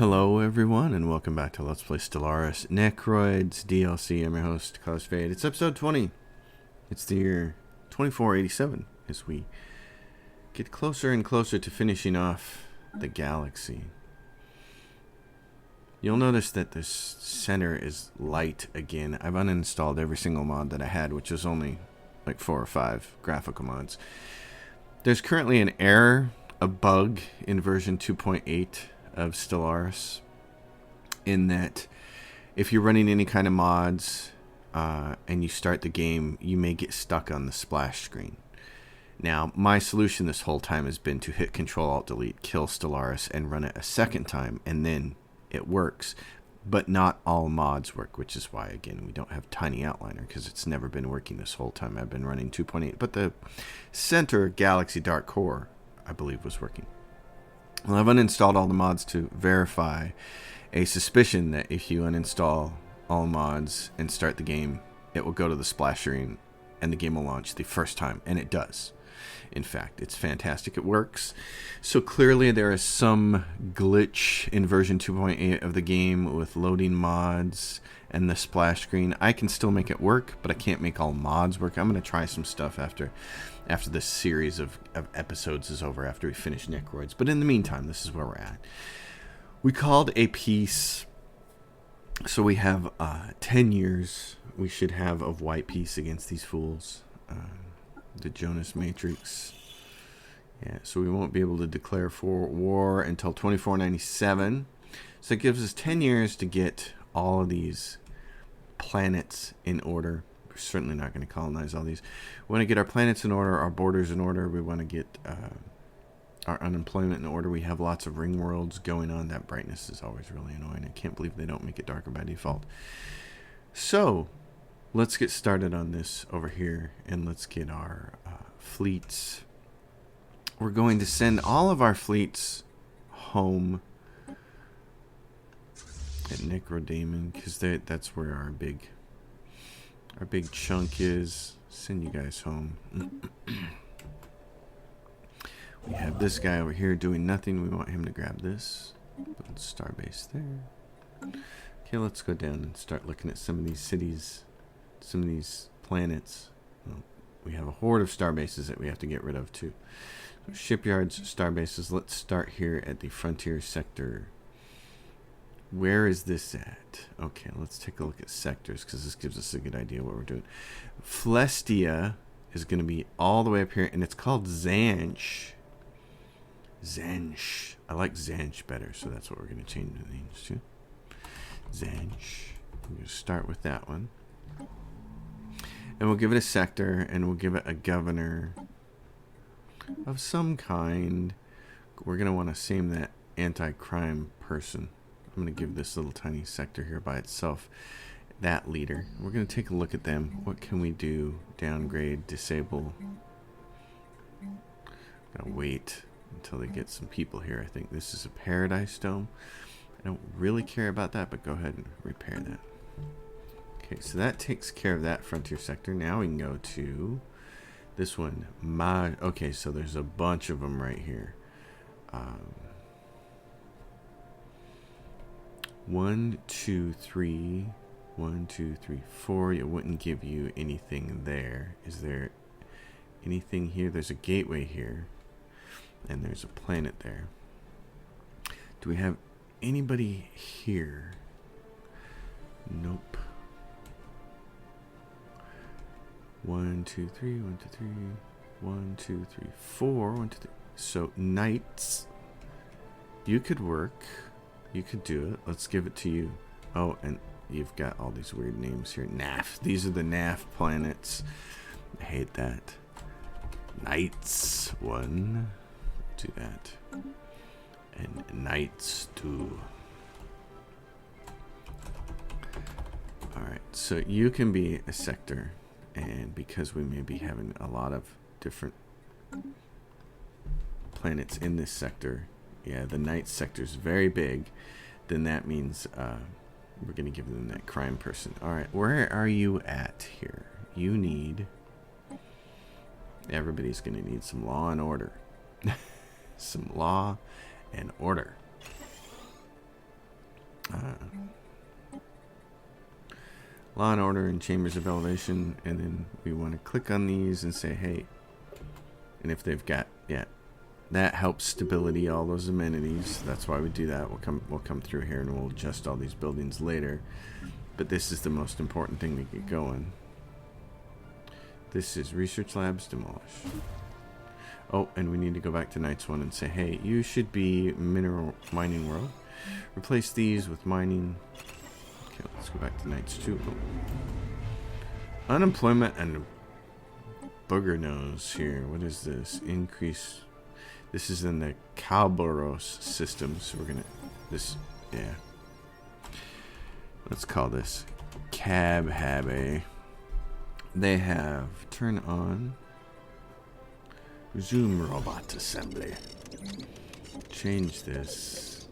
Hello everyone and welcome back to Let's Play Stellaris Necroids DLC. I'm your host, Cause Fade. It's episode 20. It's the year 2487 as we get closer and closer to finishing off the galaxy. You'll notice that this center is light again. I've uninstalled every single mod that I had, which was only like 4 or 5 graphical mods. There's currently an error, a bug in version 2.8 of Stellaris, in that if you're running any kind of mods and you start the game, you may get stuck on the splash screen. Now, my solution this whole time has been to hit Control-Alt-Delete, kill Stellaris, and run it a second time, and then it works. But not all mods work, which is why, again, we don't have Tiny Outliner, because it's never been working this whole time. I've been running 2.8, but the center Galaxy Dark Core, I believe, was working. Well, I've uninstalled all the mods to verify a suspicion that if you uninstall all mods and start the game, it will go to the splash screen and the game will launch the first time, and it does. In fact, it's fantastic. It works. So clearly there is some glitch in version 2.8 of the game with loading mods and the splash screen. I can still make it work, but I can't make all mods work. I'm going to try some stuff after this series of episodes is over, after we finish Necroids. But in the meantime, this is where we're at. We called a peace. So we have 10 years we should have of white peace against these fools. The Jonas Matrix. Yeah, so we won't be able to declare for war until 2497. So it gives us 10 years to get all of these planets in order. We're certainly not going to colonize all these. We want to get our planets in order, our borders in order. We want to get our unemployment in order. We have lots of ring worlds going on. That brightness is always really annoying. I can't believe they don't make it darker by default. So let's get started on this over here, and let's get our fleets. We're going to send all of our fleets home at Necrodamon, because that's where our big chunk is. Send you guys home. We have this guy over here doing nothing. We want him to grab this. Put starbase there. Okay, let's go down and start looking at some of these cities, some of these planets. Well, we have a horde of starbases that we have to get rid of too. So shipyards, starbases. Let's start here at the frontier sector. Where is this at? Okay, let's take a look at sectors, because this gives us a good idea what we're doing. Flestia is going to be all the way up here, and it's called Zansh. Zansh. I like Zansh better, so that's what we're going to change the names to. Zansh. I'm going to start with that one. And we'll give it a sector, and we'll give it a governor of some kind. We're going to want to same that anti-crime person. I'm going to give this little tiny sector here by itself that leader. We're going to take a look at them. What can we do? Downgrade, disable. Gotta wait until they get some people here. I think this is a paradise dome. I don't really care about that, but go ahead and repair that. Okay, so that takes care of that frontier sector. Now we can go to this one. Okay, so there's a bunch of them right here. 1, 2, 3. 1, 2, 3, 4. It wouldn't give you anything there. Is there anything here? There's a gateway here, and there's a planet there. Do we have anybody here? Nope. 1, 2, 3. 1, 2, 3. 1, 2, 3, 4. 1, 2, 3. So knights, you could work. You could do it. Let's give it to you. Oh, and you've got all these weird names here. NAF. These are the NAF planets. I hate that. Knights 1. Do that. And Knights 2. Alright, so you can be a sector. And because we may be having a lot of different planets in this sector, yeah, the night sector is very big, then that means we're going to give them that crime person. All right, where are you at here? You need... Everybody's going to need some law and order. Some law and order. Law and order and chambers of elevation, and then we want to click on these and say, hey, and if they've got, yeah, that helps stability, all those amenities. That's why we do that. We'll come through here and we'll adjust all these buildings later. But this is the most important thing to get going. This is research labs, demolish. Oh, and we need to go back to Knights 1 and say, hey, you should be mineral mining world. Replace these with mining. Okay, let's go back to Knights 2. Oh. Unemployment and booger nose here. What is this? Increase. This is in the Calboros system, so we're gonna yeah. Let's call this Cab Habe. They have turn on resume robot assembly. Change this.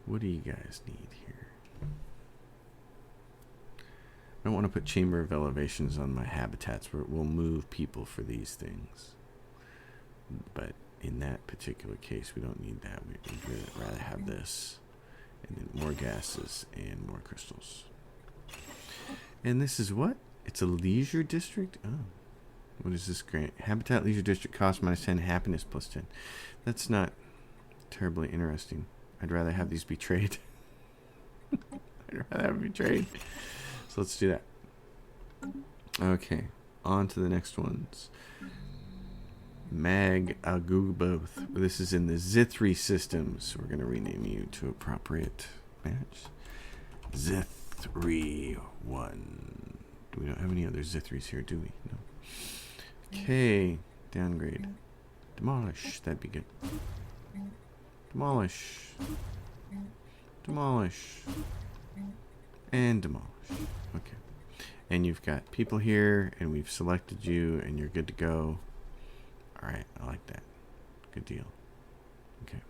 What do you guys need here? I don't want to put chamber of elevations on my habitats where it will move people for these things. But in that particular case, we don't need that. We'd rather have this. And then more gases and more crystals. And this is what? It's a leisure district? Oh. What is this grant? Habitat leisure district cost -10, happiness +10. That's not terribly interesting. I'd rather have these be trade. I'd rather have it be trade. So let's do that. Okay. On to the next ones. Both. This is in the Zithri system, so we're going to rename you to appropriate match. Zithri 1. We don't have any other Zithris here, do we? No. Okay. Downgrade. Demolish. That'd be good. Demolish. Demolish. And demolish. Okay. And you've got people here, and we've selected you, and you're good to go. Alright, I like that. Good deal. Okay.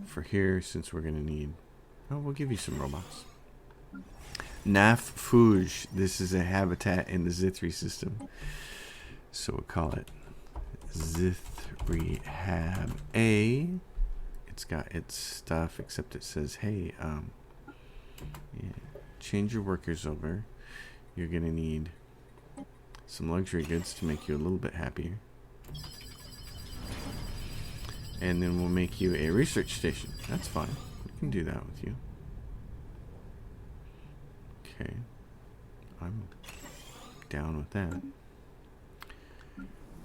For here, since we're going to need... Oh, we'll give you some robots. Naf Fuge. This is a habitat in the Zithri system. So we'll call it Zithri Hab A. It's got its stuff, except it says, hey, yeah, change your workers over. You're going to need some luxury goods to make you a little bit happier. And then we'll make you a research station. That's fine. We can do that with you. Okay. I'm down with that.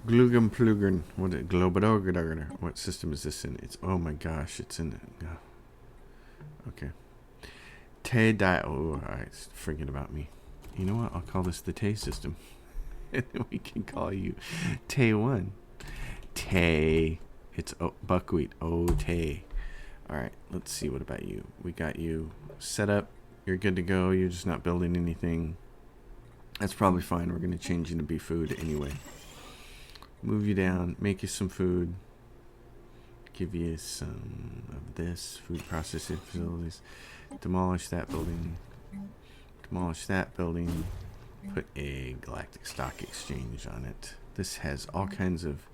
Glugum Plugern. What is it? Globadogadagar. What system is this in? It's, oh my gosh, it's in okay. Te Di. Oh, alright. Forget about me. You know what? I'll call this the Te system. And then we can call you Te 1. Te. It's buckwheat. Oh, Te. Alright, let's see. What about you? We got you set up. You're good to go. You're just not building anything. That's probably fine. We're going to change you to be food anyway. Move you down. Make you some food. Give you some of this. Food processing facilities. Demolish that building. Demolish that building. Put a galactic stock exchange on it. This has all kinds of...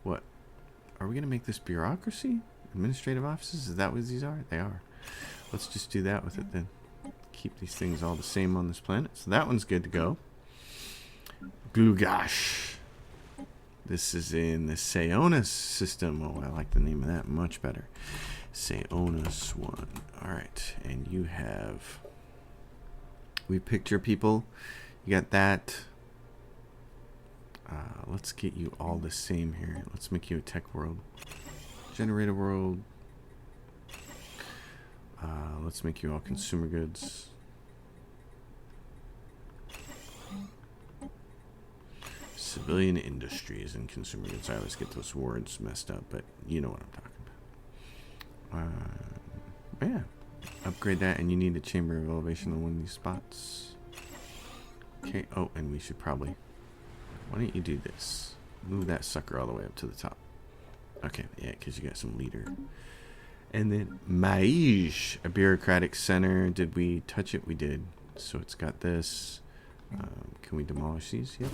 What? Are we going to make this bureaucracy? Administrative offices? Is that what these are? They are. Let's just do that with it then. Keep these things all the same on this planet. So that one's good to go. Glugash. This is in the Seonis system. Oh, I like the name of that much better. Seonis 1. Alright. And you have... We picked your people. You got that. Let's get you all the same here. Let's make you a tech world. Generator world. Let's make you all consumer goods. Civilian industries and consumer goods. I always get those words messed up, but you know what I'm talking about. Yeah. Upgrade that, and you need a chamber of elevation on one of these spots. Okay. Oh, and we should probably... Why don't you do this? Move that sucker all the way up to the top. Okay, yeah, because you got some leader. And then Maish, a bureaucratic center. Did we touch it? We did. So it's got this. Can we demolish these? Yep.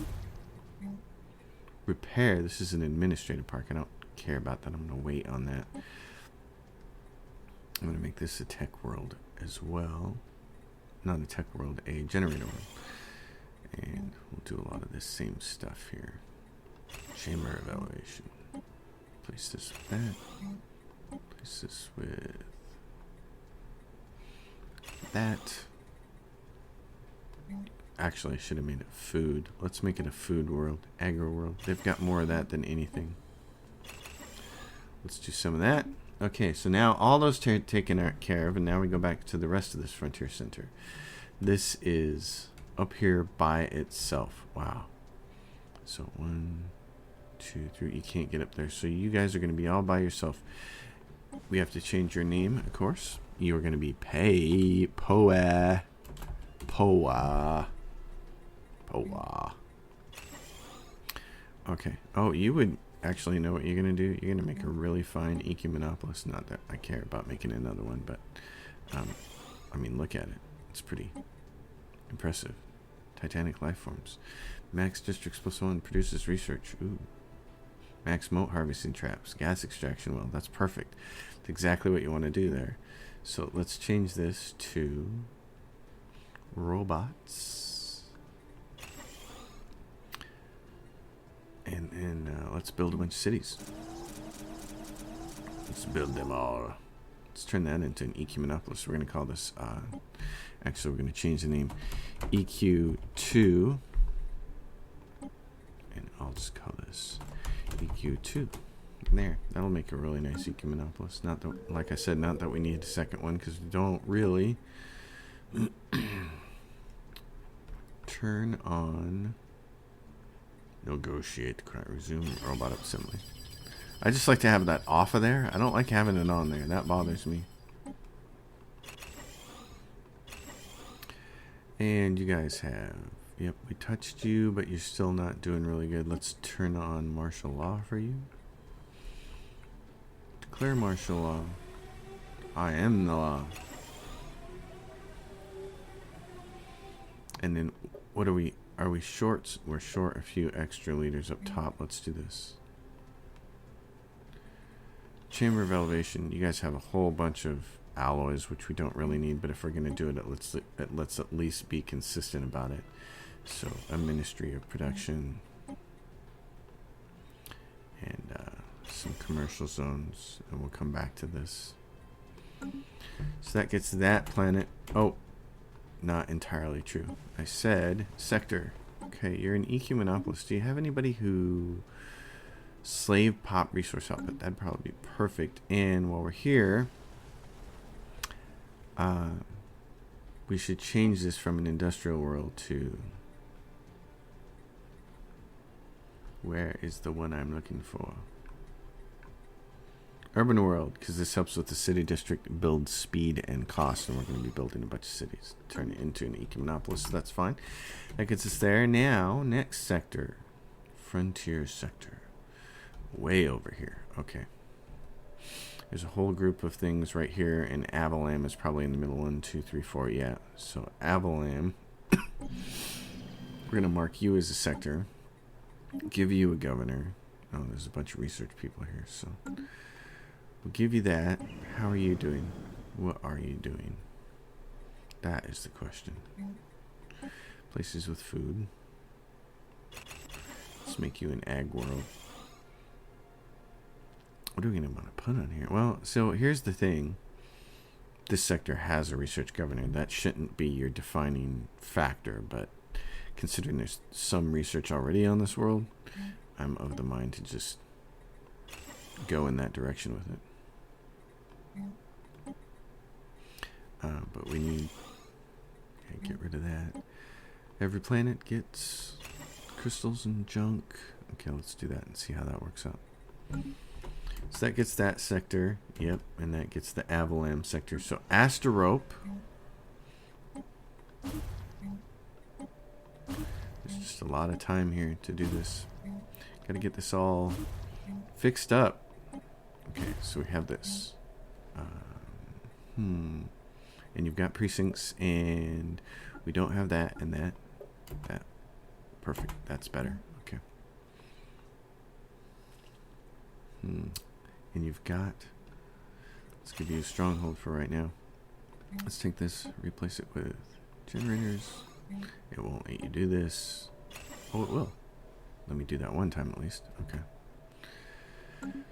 Repair. This is an administrative park. I don't care about that. I'm going to wait on that. I'm going to make this a tech world as well. Not a tech world, a generator world. And we'll do a lot of this same stuff here. Chamber of elevation. Place this with that. Place this with that. Actually, I should have made it food. Let's make it a food world. Agro world. They've got more of that than anything. Let's do some of that. Okay, so now all those taken care of, and now we go back to the rest of this frontier center. This is up here by itself. Wow. So 1, 2, 3. You can't get up there. So you guys are going to be all by yourself. We have to change your name, of course. You are going to be Poa. Okay. Oh, you would actually know what you're going to do. You're going to make a really fine ecumenopolis. Not that I care about making another one, but I mean, look at it. It's pretty impressive. Titanic life forms. Max districts +1 produces research. Ooh. Max moat harvesting traps. Gas extraction well. That's perfect. That's exactly what you want to do there. So let's change this to robots. And let's build a bunch of cities. Let's build them all. Let's turn that into an ecumenopolis. We're going to call this, actually we're going to change the name EQ2. And I'll just call this EQ2. There, that'll make a really nice ecumenopolis. Not that, like I said, not that we need a second one, because we don't really turn on negotiate, resume robot assembly. I just like to have that off of there. I don't like having it on there. That bothers me. And you guys have, yep, we touched you, but you're still not doing really good. Let's turn on martial law for you. Declare martial law. I am the law. And then what are we? Are we short? We're short a few extra leaders up top. Let's do this. Chamber of elevation. You guys have a whole bunch of alloys, which we don't really need, but if we're going to do it, let's at least be consistent about it. So a ministry of production and some commercial zones, and we'll come back to this. So that gets that planet. Oh, not entirely true. I said sector. Okay, you're an ecumenopolis. Do you have anybody who slave pop resource output? That'd probably be perfect. And while we're here, we should change this from an industrial world to, where is the one I'm looking for? Urban world, because this helps with the city district build speed and cost, and we're going to be building a bunch of cities. Turn it into an ecumenopolis, so that's fine. That gets us there. Now, next sector. Frontier sector. Way over here. Okay. There's a whole group of things right here, and Avalam is probably in the middle. 1, 2, 3, 4. Yeah. So Avalam, we're going to mark you as a sector. Give you a governor. Oh, there's a bunch of research people here, so we'll give you that. How are you doing? What are you doing? That is the question. Places with food. Let's make you an ag world. What are we going to want to put on here? Well, so here's the thing. This sector has a research governor. That shouldn't be your defining factor, but considering there's some research already on this world, I'm of the mind to just go in that direction with it. But we need to get rid of that. Every planet gets crystals and junk. Okay, let's do that and see how that works out. So that gets that sector. Yep, and that gets the Avalam sector. So Asterope. There's just a lot of time here to do this. Got to get this all fixed up. Okay, so we have this. And you've got precincts, and we don't have that and that. That. Perfect. That's better. Okay. And you've got, Let's give you a stronghold for right now. Let's take this, replace it with generators. It won't let you do this. Oh, it will. Let me do that one time at least. Okay.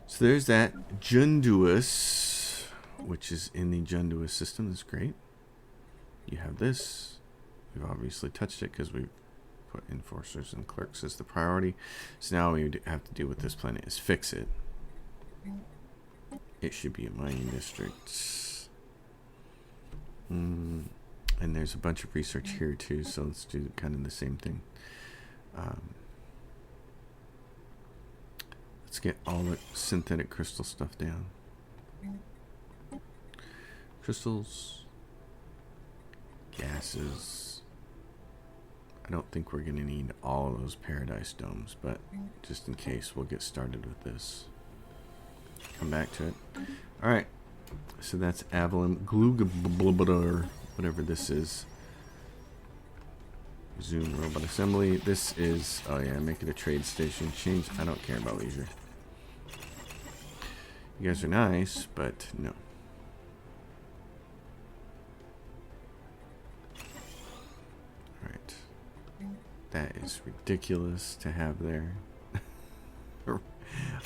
So there's that Junduous, which is in the Junduous system. That's great. You have this. We've obviously touched it because we've put enforcers and clerks as the priority. So now we have to do with this planet is fix it. It should be a mining district. And there's a bunch of research here too, so let's do kind of the same thing. Let's get all the synthetic crystal stuff down. Crystals, gases. I don't think we're going to need all of those paradise domes, but just in case, we'll get started with this. Come back to it. Alright, so that's Avalon, Glugablador, whatever this is. Zoom robot assembly. This is, oh yeah, make it a trade station. Change, I don't care about leisure. You guys are nice, but no. Alright. That is ridiculous to have there.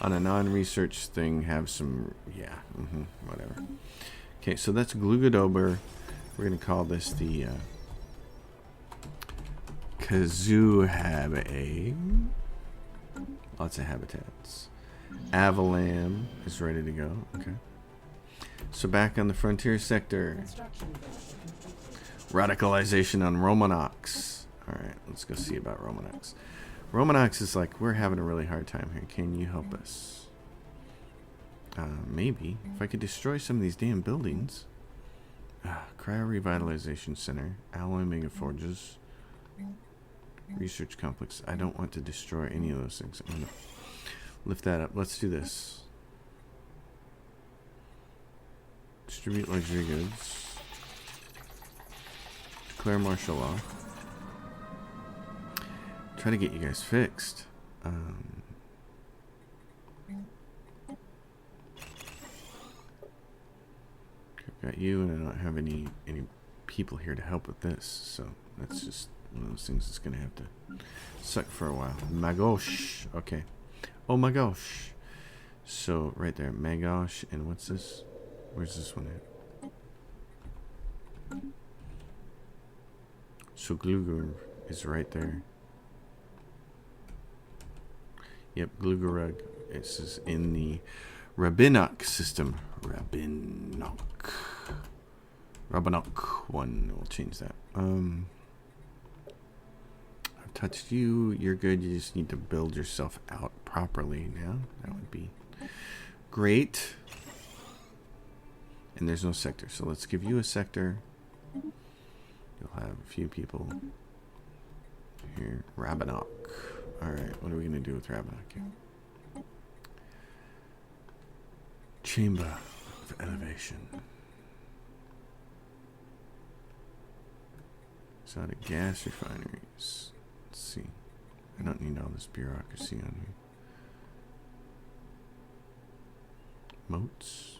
On a non-research thing, have some, yeah, whatever. Okay, so that's Glugadober. We're going to call this the Kazuhab. Lots of habitats. Avalam is ready to go. Okay. So back on the frontier sector. Radicalization on Romanox. Alright, let's go see about Romanox. Romanox is like, we're having a really hard time here. Can you help us? Maybe. If I could destroy some of these damn buildings. Cryo Revitalization Center. Alloy Megaforges. Research Complex. I don't want to destroy any of those things. I'm going to lift that up. Let's do this. Distribute luxury goods. Declare martial law. Try to get you guys fixed. I've got you, and I don't have any people here to help with this, so that's just one of those things that's gonna have to suck for a while. My gosh. Okay. Oh my gosh. So right there, Magosh, and what's this? Where's this one at? So Glugur is right there. Yep, Glugarug. This is in the Rabinok system. Rabinok 1. We'll change that. I've touched you. You're good. You just need to build yourself out properly now. That would be great. And there's no sector, so let's give you a sector. You'll have a few people here. Rabinok. Alright, what are we going to do with Rabinok here? Chamber of Elevation. Exotic gas refineries. Let's see. I don't need all this bureaucracy on here. Moats.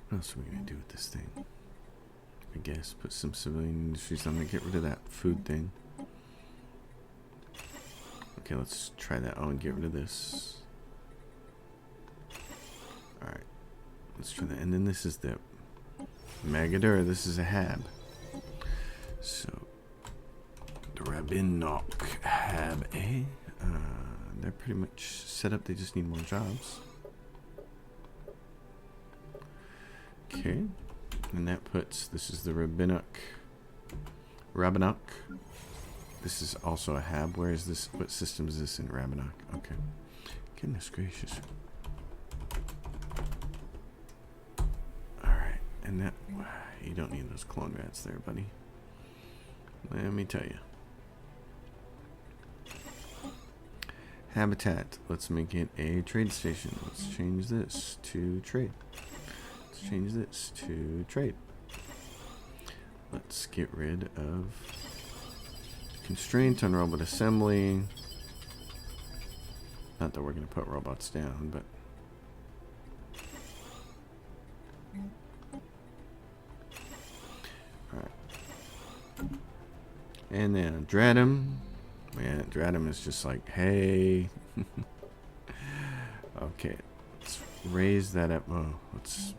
What else are we going to do with this thing? I guess put some civilian industries on there. Get rid of that food thing. Okay, let's try that on and get rid of this. Alright. Let's try that. And then this is the Magadura. This is a hab. So, the Rabinok hab, eh? They're pretty much set up. They just need more jobs. Okay. And that puts, this is the Rabinok. This is also a hab. Where is this? What system is this in Rabinok? Okay. Goodness gracious. Alright. And that, you don't need those clone rats there, buddy. Let me tell you. Habitat. Let's make it a trade station. Let's change this to trade. Let's change this to trade. Let's get rid of constraint on robot assembly. Not that we're going to put robots down, but And then Dreadum. Man, Dreadum is just like, hey. Okay, let's raise that up. Oh, let's...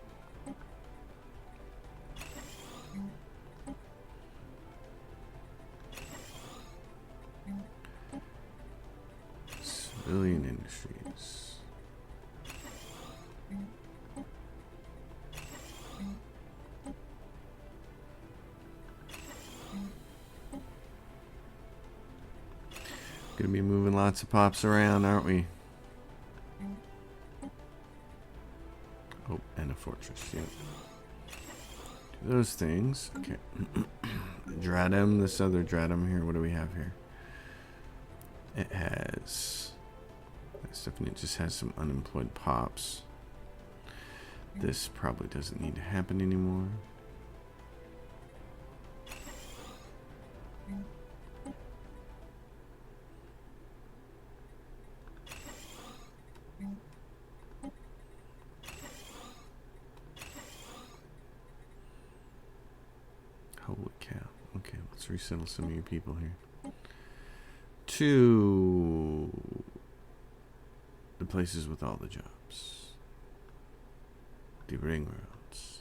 Civilian Industries. Gonna be moving lots of pops around, aren't we? Oh, and a fortress, yep. Do those things. Okay. Dratum, this other Dratum here. What do we have here? It has... This definitely just has some unemployed pops. This probably doesn't need to happen anymore. Holy cow. Okay, let's resettle some of your people here. To the places with all the jobs. The ring roads.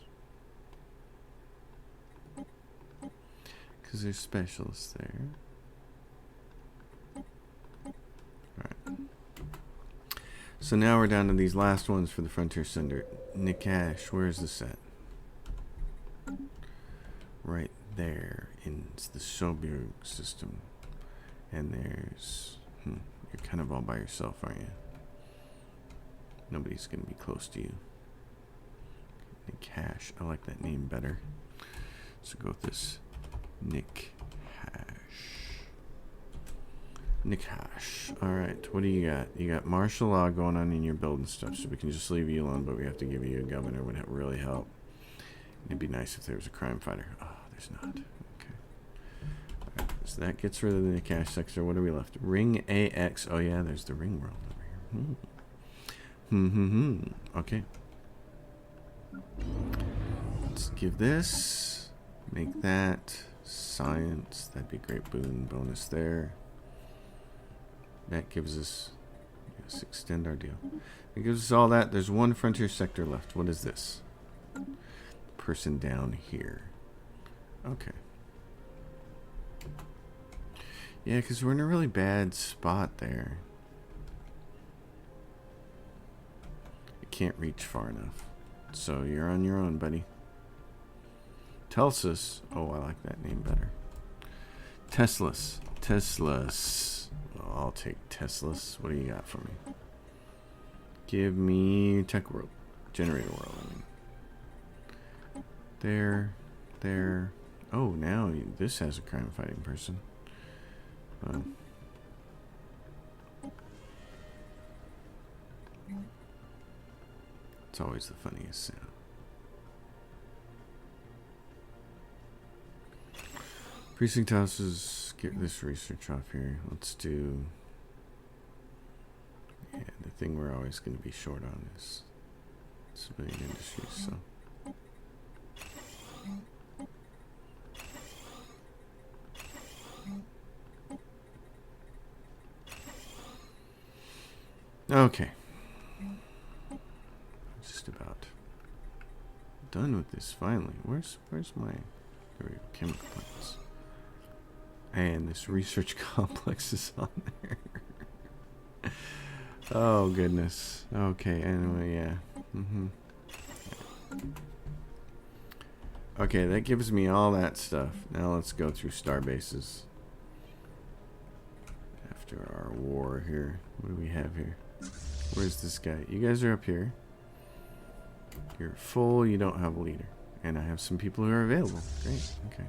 Because there's specialists there. Alright. So now we're down to these last ones for the Frontier Center. Nikash, where is this at? Right there in the Soberg system. And there's... you're kind of all by yourself, aren't you? Nobody's going to be close to you. Nikash. I like that name better. So go with this. Nick Hash. Nick Hash. Alright, what do you got? You got martial law going on in your building stuff, so we can just leave you alone, but we have to give you a governor. Would really help. It'd be nice if there was a crime fighter. Oh, there's not. Okay. Alright, so that gets rid of the Nikash sector. What are we left? Ring AX. Oh yeah, there's the ring world over here. Okay. Let's give this. Make that. Science. That'd be a great boon bonus there. That gives us... Yes, extend our deal. It gives us all that. There's one frontier sector left. What is this? Person down here. Okay. Yeah, because we're in a really bad spot there. You can't reach far enough. So you're on your own, buddy. Telsus. Oh, I like that name better. Teslas. Teslas. Well, I'll take Teslas. What do you got for me? Give me Tech World. Generator World, I mean. There. Oh, now this has a crime fighting person. It's always the funniest sound. Precinct houses, get this research off here. Let's do... Yeah, the thing we're always going to be short on is civilian industries, so... Okay. Just about done with this finally. Where's my... There we go, chemical plants. And this research complex is on there. Oh, goodness. Okay, anyway, yeah. Okay, that gives me all that stuff. Now let's go through star bases. After our war here. What do we have here? Where's this guy? You guys are up here. You're full, you don't have a leader. And I have some people who are available. Great, okay.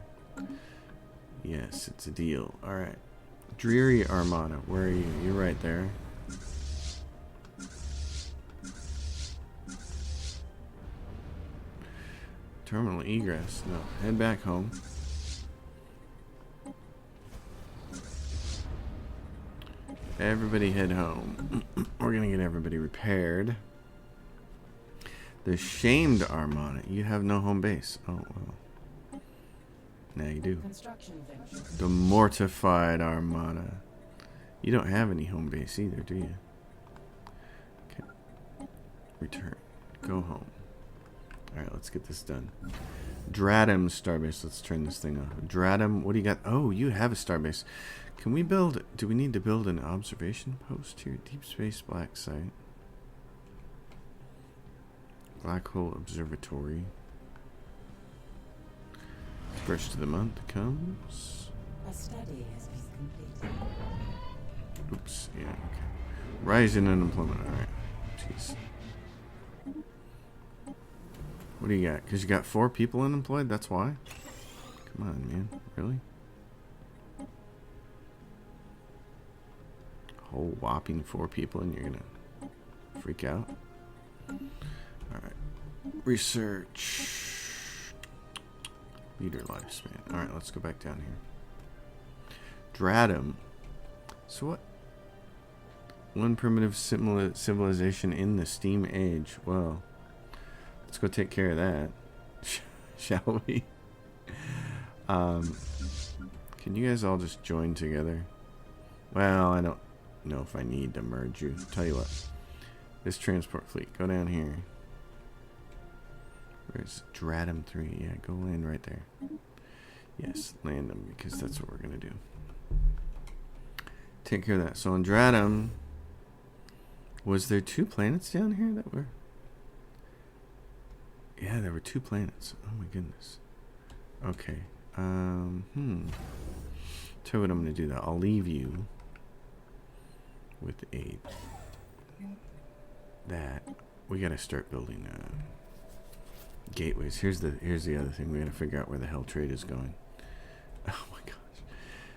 Yes, it's a deal. Alright. Dreary Armada, where are you? You're right there. Terminal egress. No, head back home. Everybody head home. We're gonna get everybody repaired. The Shamed Armada. You have no home base. Oh, well. Now you do. Construction venture. The Mortified Armada. You don't have any home base either, do you? Okay. Return. Go home. Alright, let's get this done. Dratum Starbase. Let's turn this thing off. Dratum, what do you got? Oh, you have a starbase. Can we build... Do we need to build an observation post here? Deep Space Black Site. Black Hole Observatory. First of the month comes. A study has been completed. Oops, yeah, okay. Rising unemployment, alright. Jeez. What do you got? Because you got 4 people unemployed? That's why? Come on, man. Really? Whole whopping 4 people and you're gonna freak out? Alright. Research. Leader lifespan. Alright, let's go back down here. Dratum. So what? One primitive civilization in the Steam Age. Well, let's go take care of that. Shall we? Can you guys all just join together? Well, I don't know if I need to merge you. Tell you what. This transport fleet. Go down here. Where's Dratum 3? Yeah, go land right there. Yes, land them because that's what we're going to do. Take care of that. So on Dratum, was there 2 planets down here that were... Yeah, there were 2 planets. Oh my goodness. Okay. Tell you what I'm going to do. That I'll leave you with 8. That we got to start building gateways. Here's the other thing. We got to figure out where the hell trade is going. Oh my gosh.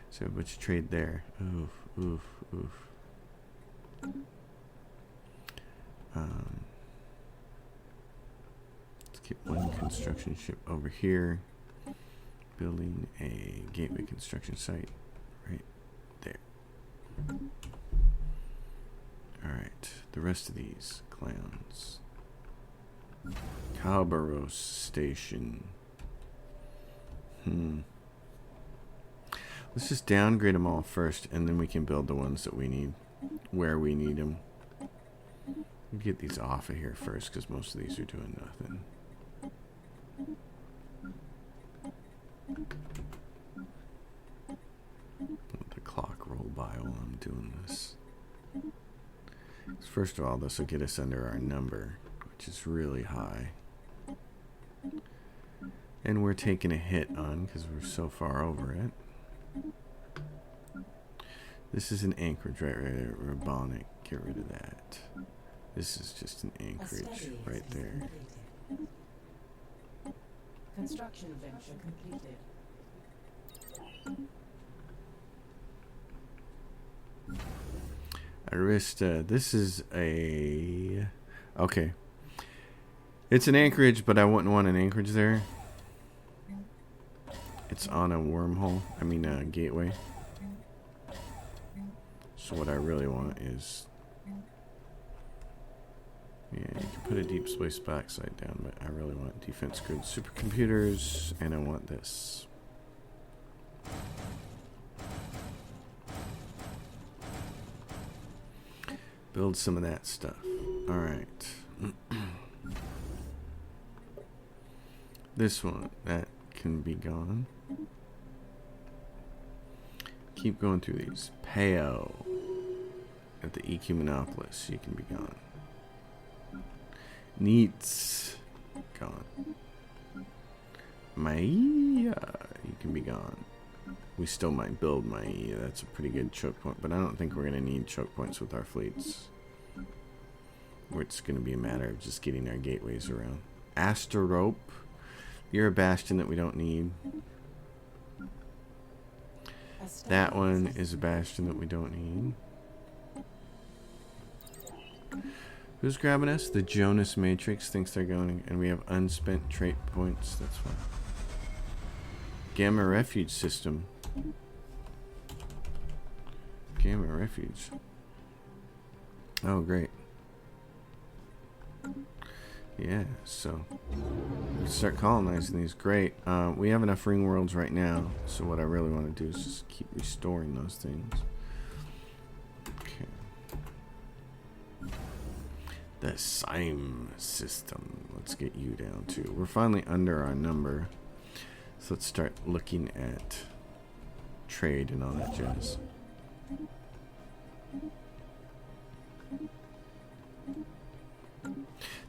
So a bunch of trade there. Oof, oof, oof. Let's get one construction ship over here. Building a gateway construction site right there. Alright, the rest of these clowns. Calbaros Station. Let's just downgrade them all first, and then we can build the ones that we need, where we need them. Get these off of here first, because most of these are doing nothing. Let the clock roll by while I'm doing this. First of all, this will get us under our number, which is really high. And we're taking a hit on because we're so far over it. This is an anchorage right there. Rabonic. Get rid of that. This is just an anchorage right there. Construction venture completed. Arista. This is a... Okay. It's an anchorage, but I wouldn't want an anchorage there. It's on a wormhole. I mean, a gateway. So what I really want is... Yeah, you can put a deep space backside down, but I really want defense grid supercomputers, and I want this. Build some of that stuff. Alright. This one, that can be gone. Keep going through these. Peo at the Ecumenopolis, you can be gone. Neats, gone. Maia, you can be gone. We still might build Maia. That's a pretty good choke point, but I don't think we're going to need choke points with our fleets. It's going to be a matter of just getting our gateways around. Asterope, you're a bastion that we don't need. That one is a bastion that we don't need. Who's grabbing us? The Jonas Matrix thinks they're going, and we have unspent trait points. That's fine. Gamma Refuge System. Gamma Refuge. Oh, great. Yeah, so Let's start colonizing these. Great. We have enough ring worlds right now, so what I really want to do is just keep restoring those things. Okay. The Sime system. Let's get you down too. We're finally under our number, so let's start looking at trade and all that jazz.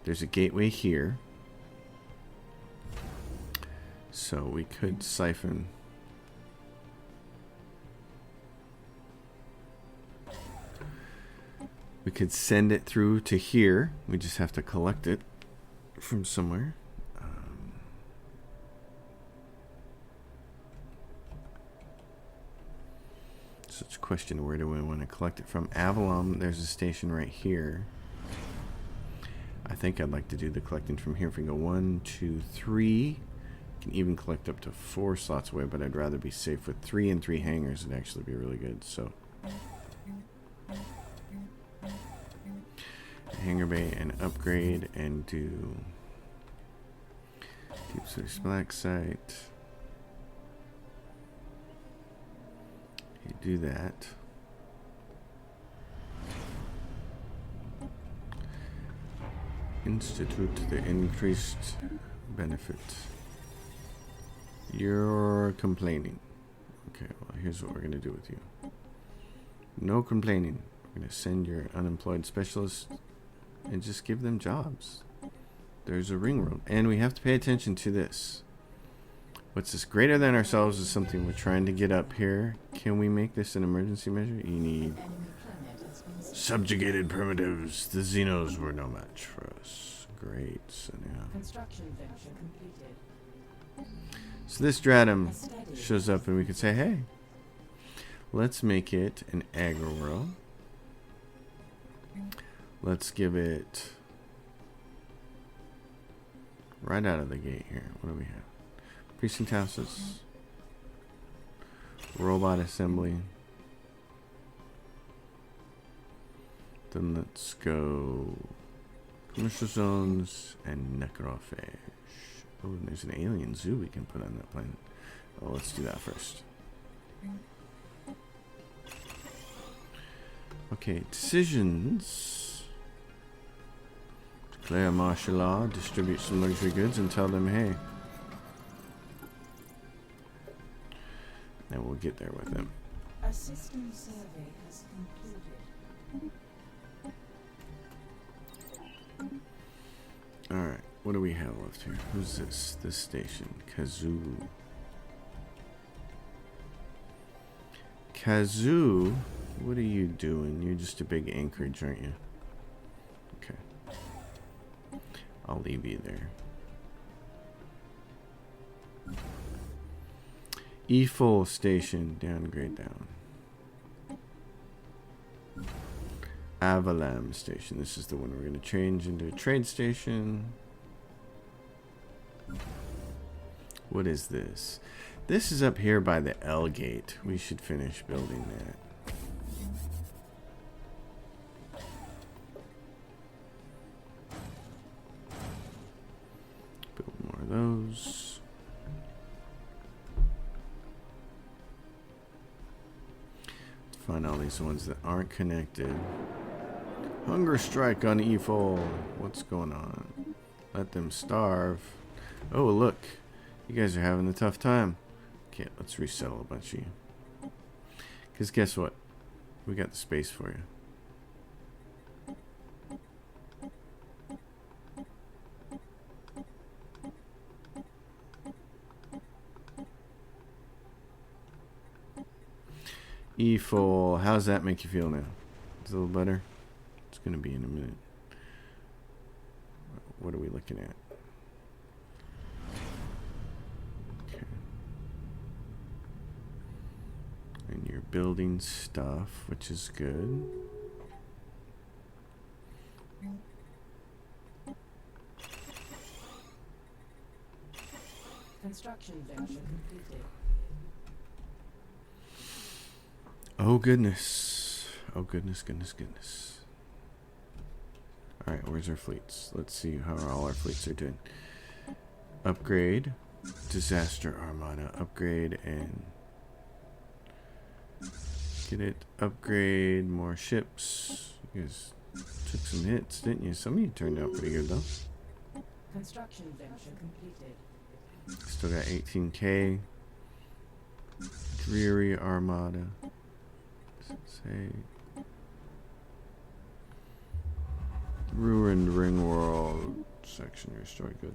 There's a gateway here, so we could siphon. We could send it through to here. We just have to collect it from somewhere. Such a question, where do we want to collect it from? Avalon, there's a station right here. I think I'd like to do the collecting from here. If we go 1, 2, 3, you can even collect up to 4 slots away, but I'd rather be safe with 3 and 3 hangars. It'd actually be really good. So hangar bay and upgrade and do deep space black site. You do that. Institute the increased benefit. You're complaining. Okay, well, here's what we're going to do with you. No complaining. We're going to send your unemployed specialists and just give them jobs. There's a ring world. And we have to pay attention to this. What's this? Greater than ourselves is something we're trying to get up here. Can we make this an emergency measure? You need subjugated primitives. The Xenos were no match for us. Great. So now. Construction venture completed. So this Stratum shows up and we can say, hey, let's make it an aggro world. Let's give it right out of the gate here. What do we have? Precinct houses, robot assembly. Then let's go commercial zones and necrophages. Oh, and there's an alien zoo we can put on that planet. Oh, let's do that first. Okay, decisions. Declare martial law, distribute some luxury goods, and tell them, hey. And we'll get there with them. A system survey has concluded. Alright, what do we have left here? Who's this? This station. Kazoo. Kazoo, what are you doing? You're just a big anchorage, aren't you? Okay. I'll leave you there. E-Full station, downgrade down. Avalam station, this is the one we're going to change into a trade station. What is this? This is up here by the L gate. We should finish building that. Build more of those. Find all these ones that aren't connected. Hunger strike on E4. What's going on? Let them starve. Oh, look. You guys are having a tough time. Okay, let's resettle a bunch of you. Because guess what? We got the space for you. E-Full, how's that make you feel now? It's a little better? It's going to be in a minute. What are we looking at? Okay. And you're building stuff, which is good. Construction venture completed. Oh goodness. Oh goodness, goodness, goodness. Alright, where's our fleets? Let's see how all our fleets are doing. upgrade. Disaster Armada, upgrade and get it. Upgrade, more ships. You guys took some hits, didn't you? Some of you turned out pretty good though. Construction venture completed. Still got 18k. Dreary Armada. Say ruined ring world section restored. Good.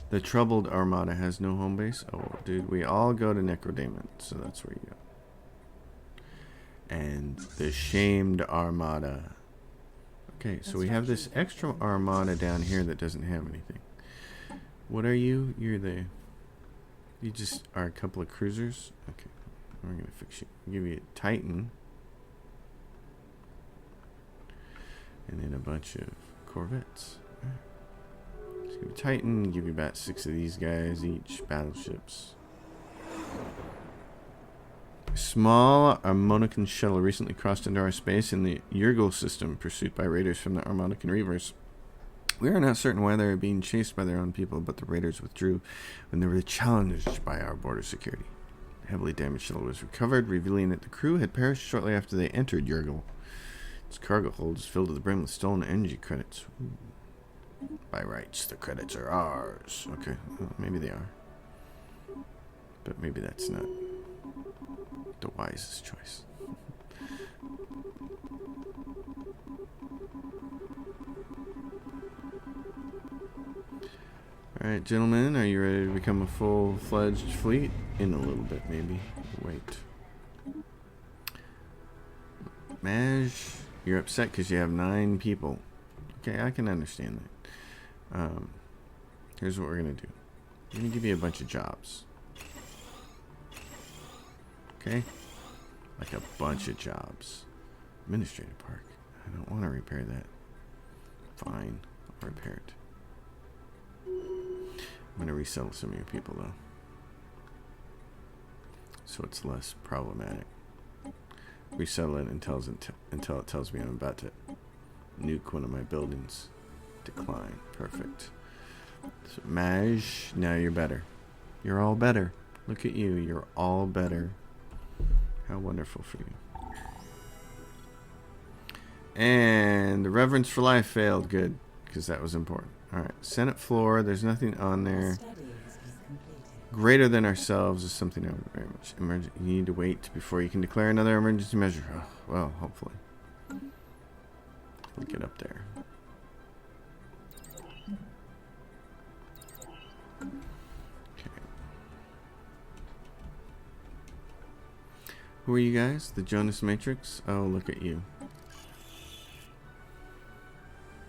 The troubled Armada has no home base. Oh, dude, we all go to Necrodemon, so that's where you go. And the shamed Armada. Okay, so we have this extra Armada down here that doesn't have anything. What are you? You just are a couple of cruisers. Okay, we're gonna fix you. Give you a Titan. And then a bunch of Corvettes. All right. Let's give you a Titan, give you about 6 of these guys each, battleships. A small Armonican shuttle recently crossed into our space in the Urgel system, pursued by raiders from the Armonican Reavers. We are not certain why they are being chased by their own people, but the raiders withdrew when they were challenged by our border security. The heavily damaged shuttle was recovered, revealing that the crew had perished shortly after they entered Urgel. Its cargo hold is filled to the brim with stolen energy credits. Ooh. By rights, the credits are ours. Okay, well, maybe they are. But maybe that's not the wisest choice. Alright, gentlemen, are you ready to become a full-fledged fleet? In a little bit, maybe. Wait. Maj, you're upset because you have 9 people. Okay, I can understand that. Here's what we're going to do. I'm going to give you a bunch of jobs. Okay? Like a bunch of jobs. Administrative Park. I don't want to repair that. Fine. I'll repair it. I'm going to resettle some of your people, though. So it's less problematic. Resettle it until it tells me I'm about to nuke one of my buildings. Decline. Perfect. So, Maj, now you're better. You're all better. Look at you. You're all better. How wonderful for you. And the Reverence for Life failed. Good. Because that was important. Alright. Senate floor. There's nothing on there. Greater than ourselves is something I would very much. You need to wait before you can declare another emergency measure. Oh, well, hopefully. We'll get up there. Who are you guys? The Jonas Matrix? Oh, look at you.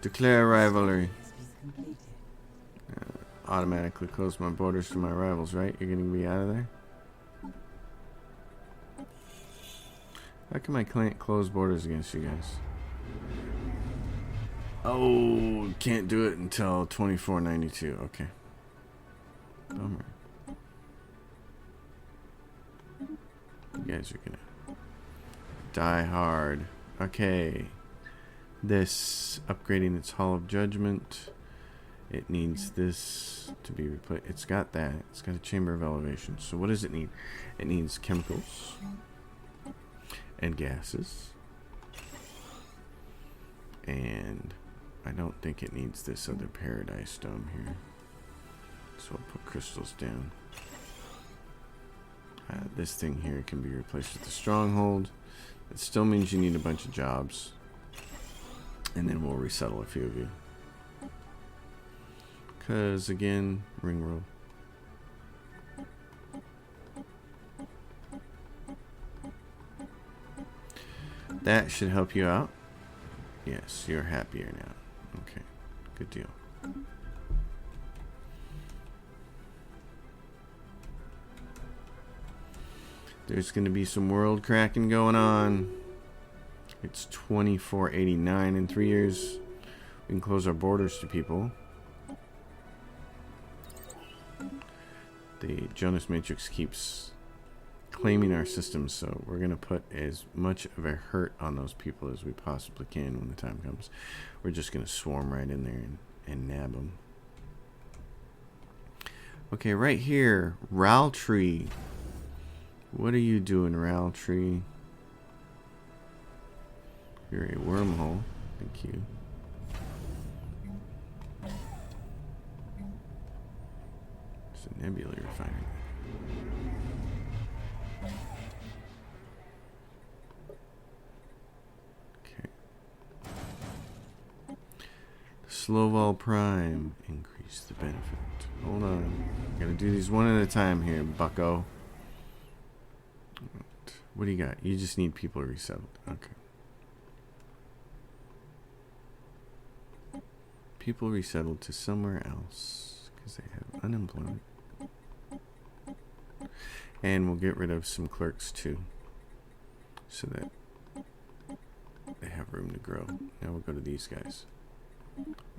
Declare rivalry. Automatically close my borders to my rivals, right? You're going to be out of there? How can my client close borders against you guys? Oh, can't do it until 2492. Okay. Bummer. You guys are gonna die hard. Okay. This, upgrading its Hall of Judgment. It needs this to be replaced. It's got that. It's got a Chamber of Elevation. So what does it need? It needs chemicals and gases. And I don't think it needs this other Paradise Dome here. So I'll put crystals down. This thing here can be replaced with the Stronghold. It still means you need a bunch of jobs. And then we'll resettle a few of you. Because, again, ring world. That should help you out. Yes, you're happier now. Okay, good deal. There's going to be some world cracking going on. It's 2489 in 3 years. We can close our borders to people. The Jonas Matrix keeps claiming our system, so we're going to put as much of a hurt on those people as we possibly can when the time comes. We're just going to swarm right in there and nab them. Okay, right here, Raltree. What are you doing, Raltree? You're a wormhole. Thank you. It's a nebula refinery. Okay. Sloval Prime. Increase the benefit. Hold on. Gotta do these one at a time here, bucko. What do you got? You just need people resettled. Okay. People resettled to somewhere else because they have unemployment. And we'll get rid of some clerks too, so that they have room to grow. Now we'll go to these guys.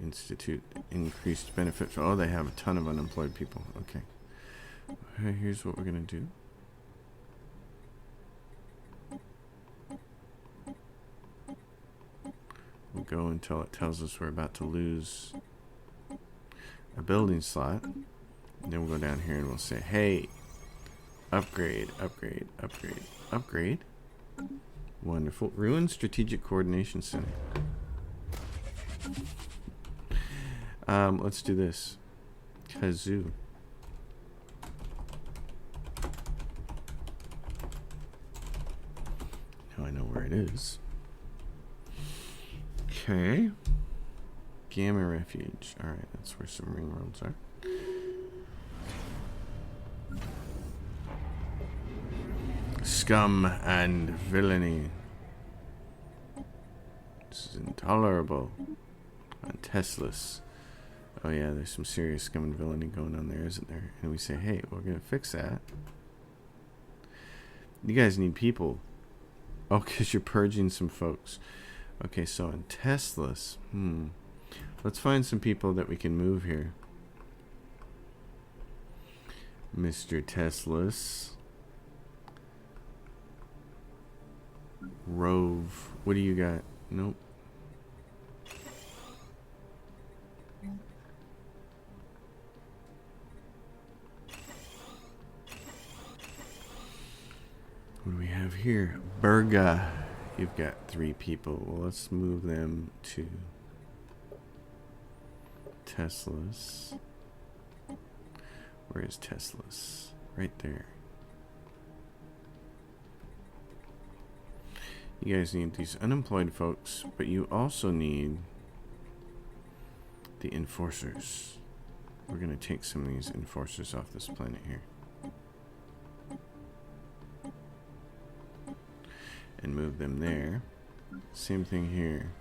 Institute increased benefit for, oh, they have a ton of unemployed people. Okay. Here's what we're gonna do. We'll go until it tells us we're about to lose a building slot. And then we'll go down here and we'll say, hey, upgrade, upgrade, upgrade, upgrade. Wonderful. Ruin Strategic Coordination Center. Let's do this. Kazoo. Now I know where it is. Okay. Gamma Refuge. Alright, that's where some ring worlds are. Scum and villainy. This is intolerable. On Teslas. Oh yeah, there's some serious scum and villainy going on there, isn't there? And we say, hey, we're gonna fix that. You guys need people. Oh, because you're purging some folks. Okay, so on Teslas, let's find some people that we can move here. Mr. Teslas. Rove. What do you got? Nope. What do we have here? Berga. You've got 3 people. Well, let's move them to Teslas. Where is Teslas? Right there. You guys need these unemployed folks, but you also need the enforcers. We're going to take some of these enforcers off this planet here. And move them there. Same thing here.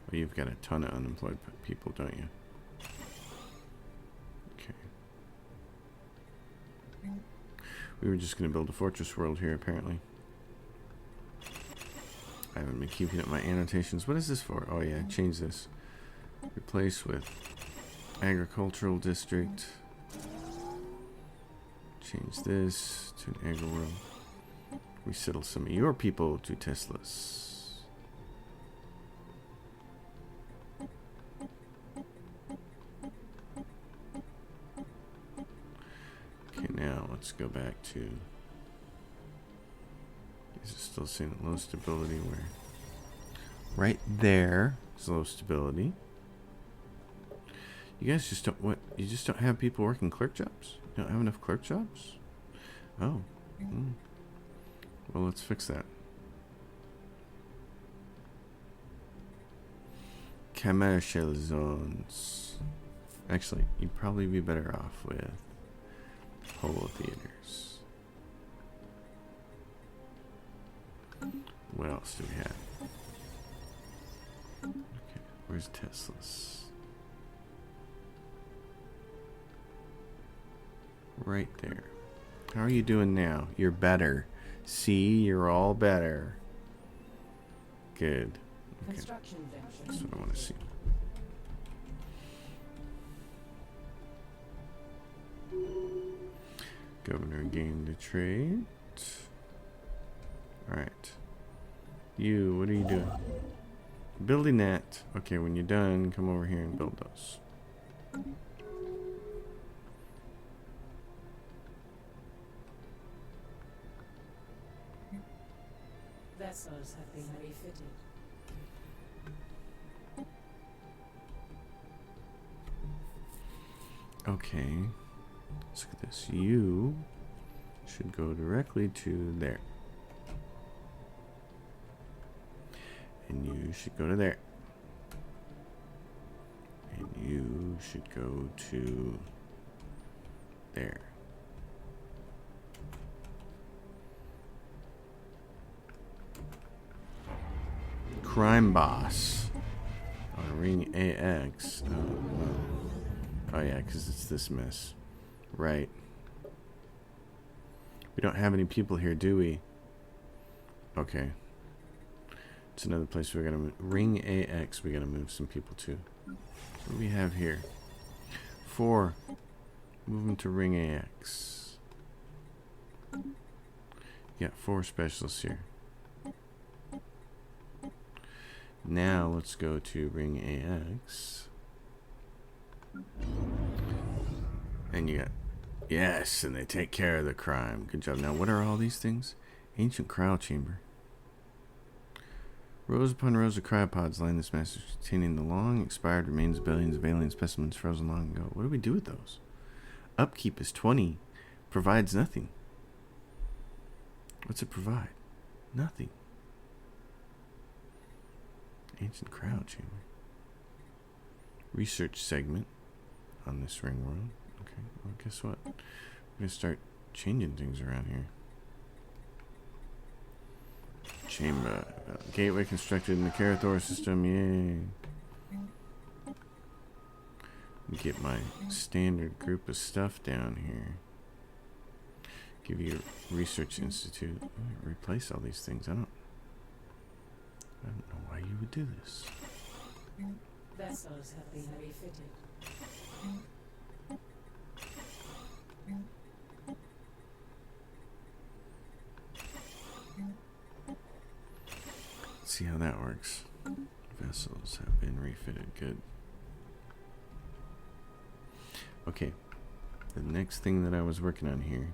Well, you've got a ton of unemployed people, don't you? Okay. We were just going to build a fortress world here, apparently. I haven't been keeping up my annotations. What is this for? Oh yeah, change this. Replace with agricultural district. Change this to an agri world. Resettle some of your people to Teslas. Okay, now let's go back to... Is it still saying low stability? Where? Right there is low stability. You guys just don't... What? You just don't have people working clerk jobs? You don't have enough clerk jobs? Oh. Well, let's fix that. Commercial zones. Actually, you'd probably be better off with polo theaters. What else do we have? Okay, where's Teslas? Right there. How are you doing now? You're better. See, you're all better. Good. Okay. That's what I want to see. Governor gained a trade. Alright. You, what are you doing? Building that. Okay, when you're done, come over here and build those. Vessels have been refitted. Okay. Let's look at this. You should go directly to there. And you should go to there. And you should go to there. Crime boss on ring AX. Oh yeah, because it's this mess. Right. We don't have any people here, do we? Okay. It's another place we gotta move. Ring AX, we gotta move some people to. What do we have here? 4. Move them to ring AX. Yeah, 4 specialists here. Now let's go to ring AX. And you got, yes, and they take care of the crime. Good job. Now, what are all these things? Ancient cryo chamber. Rows upon rows of cryopods line this massive, containing the long expired remains of billions of alien specimens frozen long ago. What do we do with those? Upkeep is 20. Provides nothing. What's it provide? Nothing. Ancient cryo chamber. Research segment on this ring world. Okay, well, guess what? We're going to start changing things around here. Chamber. Gateway constructed in the Carathor system. Yay. Get my standard group of stuff down here. Give you a research institute. Replace all these things. I don't know why you would do this. Vessels have been refitted. Let's see how that works. Vessels have been refitted. Good. Okay. The next thing that I was working on here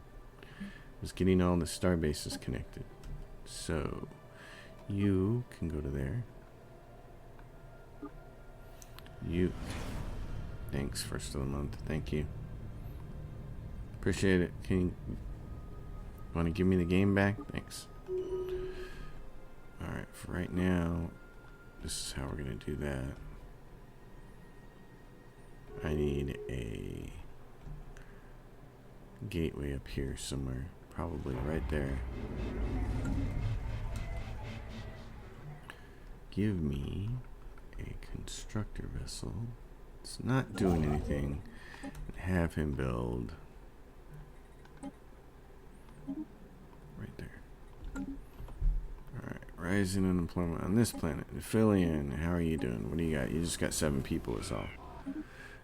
was getting all the star bases connected. So you can go to there. You. Thanks, first of the month. Thank you. Appreciate it. Can you want to give me the game back? Thanks. Alright, for right now, this is how we're going to do that. I need a gateway up here somewhere. Probably right there. Give me a constructor vessel. It's not doing anything. And have him build right there. Alright, rising unemployment on this planet. Aphelion, how are you doing? What do you got? You just got 7 people is all.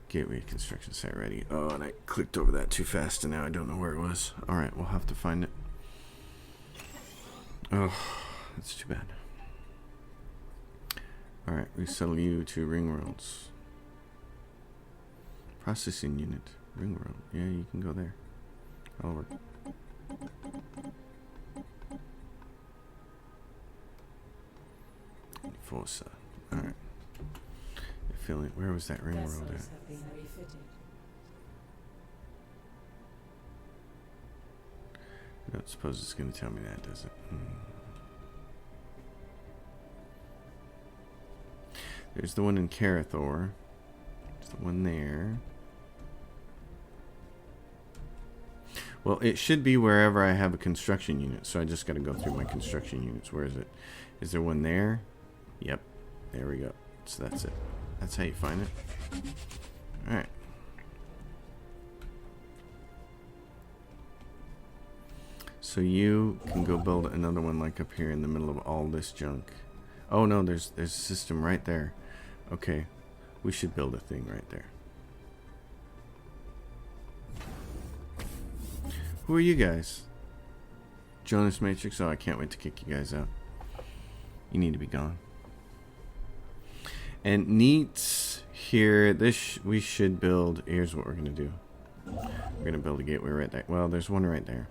Gateway construction site ready. Oh, and I clicked over that too fast and now I don't know where it was. Alright, we'll have to find it. Oh, that's too bad. Alright, resettle you to ring worlds. Processing unit. Ring world. Yeah, you can go there. That'll work. Fossa. Alright. Feeling, where was that ring world at? I don't suppose it's going to tell me that, does it? There's the one in Carathor. There's the one there. Well, it should be wherever I have a construction unit, so I just got to go through my construction units. Where is it? Is there one there? Yep. There we go. So that's it. That's how you find it. Alright. So you can go build another one like up here in the middle of all this junk. Oh no, there's a system right there. Okay. We should build a thing right there. Who are you guys? Jonas Matrix? Oh, I can't wait to kick you guys out. You need to be gone. And neat here, this we should build. Here's what we're gonna do. We're gonna build a gateway right there. Well, there's one right there.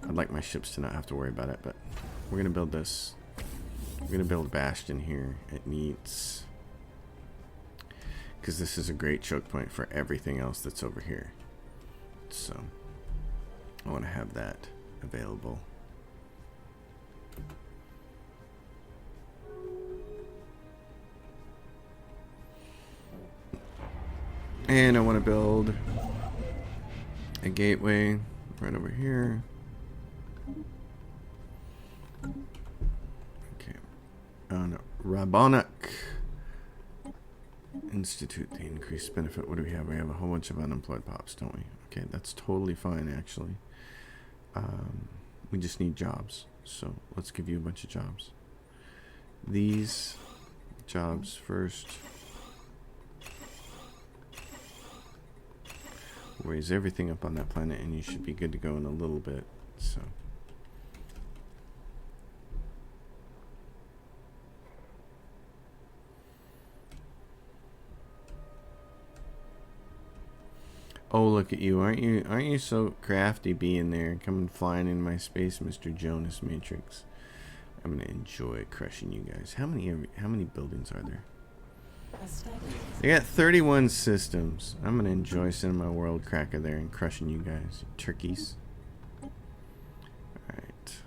I'd like my ships to not have to worry about it, but we're gonna build this. I'm going to build a bastion here. It needs... because this is a great choke point for everything else that's over here. So I want to have that available. And I want to build a gateway right over here. Okay. On Rabonic Institute, the increased benefit. What do we have? We have a whole bunch of unemployed pops, don't we? Okay, that's totally fine, actually. We just need jobs. So let's give you a bunch of jobs. These jobs first. Raise everything up on that planet, and you should be good to go in a little bit. So. Oh, look at you. Aren't you so crafty being there? Coming flying in my space, Mr. Jonas Matrix. I'm going to enjoy crushing you guys. How many buildings are there? They got 31 systems. I'm going to enjoy sending my world cracker there and crushing you guys. Turkeys. Alright.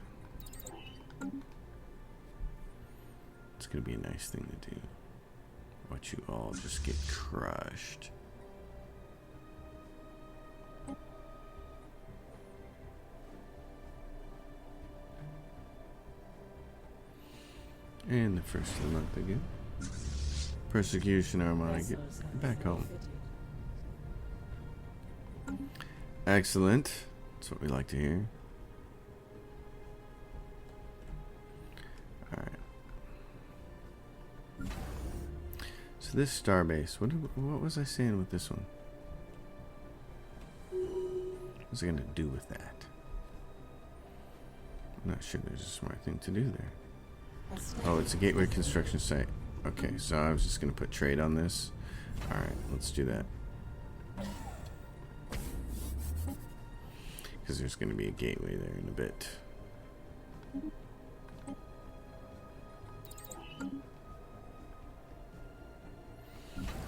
It's going to be a nice thing to do. Watch you all just get crushed. And the first of the month again. Persecution Armada, get back home. Excellent. That's what we like to hear. Alright. So this starbase, what was I saying with this one? What's it going to do with that? I'm not sure there's a smart thing to do there. Oh, it's a gateway construction site. Okay, so I was just going to put trade on this. Alright, let's do that. Because there's going to be a gateway there in a bit.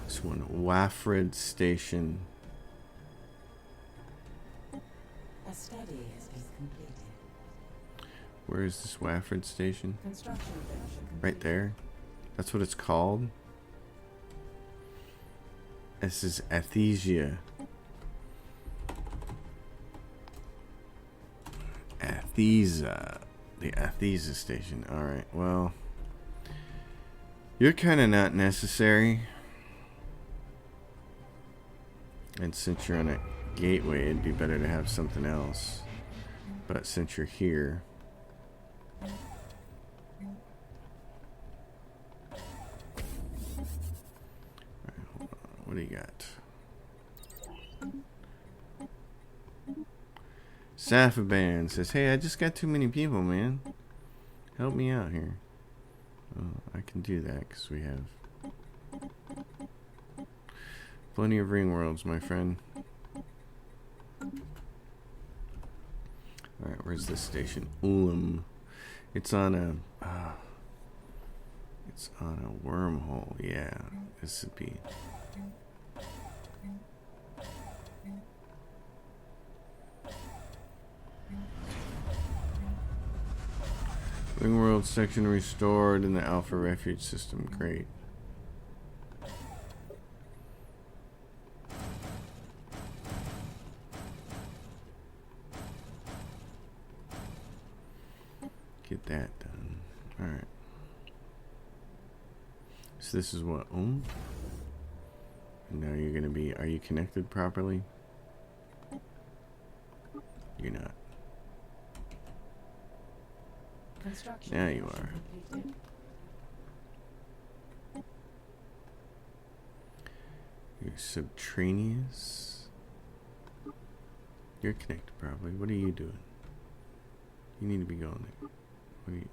This one, Waffred Station. A study has been completed. Where is this Waffred Station? Construction completed. Right there. That's what it's called. This is Athesia. Athesa. The Athesa Station. Alright, well. You're kind of not necessary. And since you're on a gateway, it'd be better to have something else. But since you're here... What do you got? Safaban says, hey, I just got too many people, man. Help me out here. Oh, I can do that because we have plenty of ring worlds, my friend. Alright, where's this station? It's on a wormhole. Yeah, this would be... Ring world section restored in the Alpha Refuge system. Great. Get that done. Alright. So this is what? And now you're going to be... Are you connected properly? You're not. Now you are. You're subterraneous. You're connected properly. What are you doing? You need to be going there. What are you?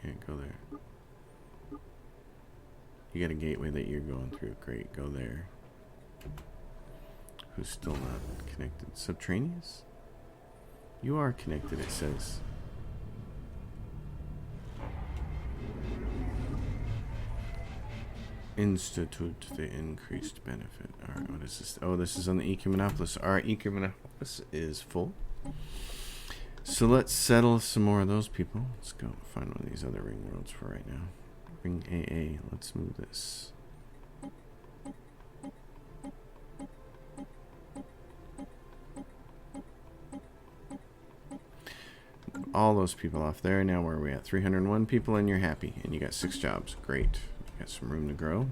Yeah, go there. You got a gateway that you're going through. Great, go there. Who's still not connected? Subterraneous? You are connected, it says. Institute the increased benefit. Alright, what is this? Oh, this is on the Ecumenopolis. Alright, Ecumenopolis is full. So let's settle some more of those people. Let's go find one of these other ring roads for right now. Ring AA. Let's move this. All those people off there. Now where are we at? 301 people and you're happy. And you got 6 jobs. Great. You got some room to grow.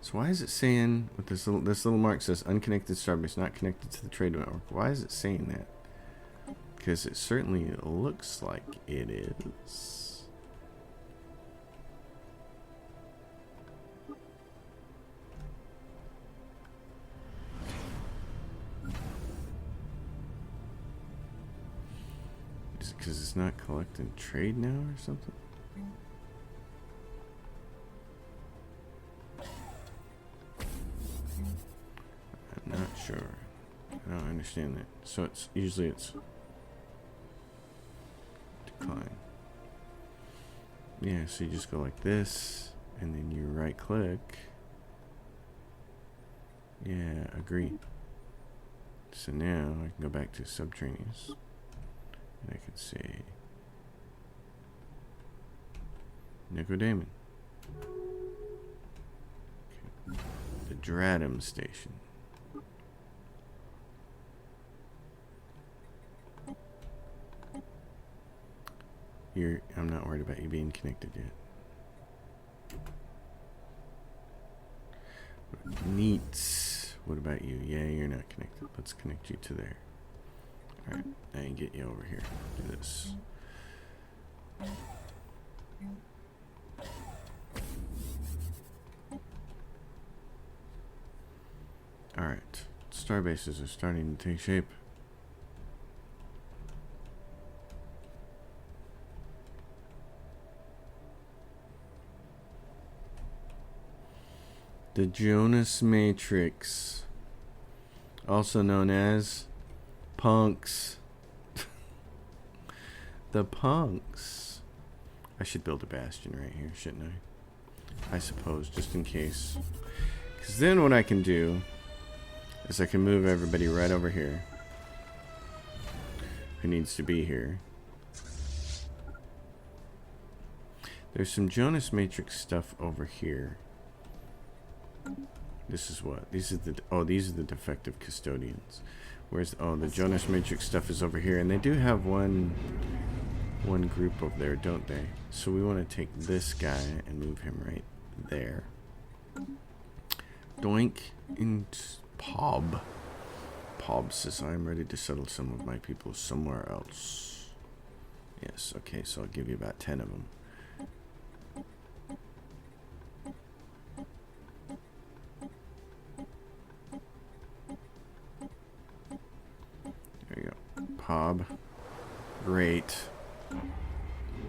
So why is it saying, with this little mark says unconnected starbase, not connected to the trade network? Why is it saying that? Because it certainly looks like it is. Is it because it's not collecting trade now or something? I'm not sure. I don't understand that. So it's usually it's decline. Yeah, so you just go like this, and then you right click. Yeah, agree. So now I can go back to subterraneous, and I can say Nicodemon. Okay. The Dratum Station. I'm not worried about you being connected yet. Neat. What about you? Yeah, you're not connected. Let's connect you to there. Alright, now you get you over here. Do this. Alright. Star bases are starting to take shape. The Jonas Matrix, also known as punks. The punks. I should build a bastion right here, shouldn't I? I suppose, just in case. Because then what I can do is I can move everybody right over here who needs to be here. There's some Jonas Matrix stuff over here. This is what? These are the defective custodians. Where's the Jonas Matrix stuff is over here, and they do have one group over there, don't they? So we want to take this guy and move him right there. Doink and Pob. Pob says I'm ready to settle some of my people somewhere else. Yes, okay, so I'll give you about 10 of them. There you go. Pob. Great.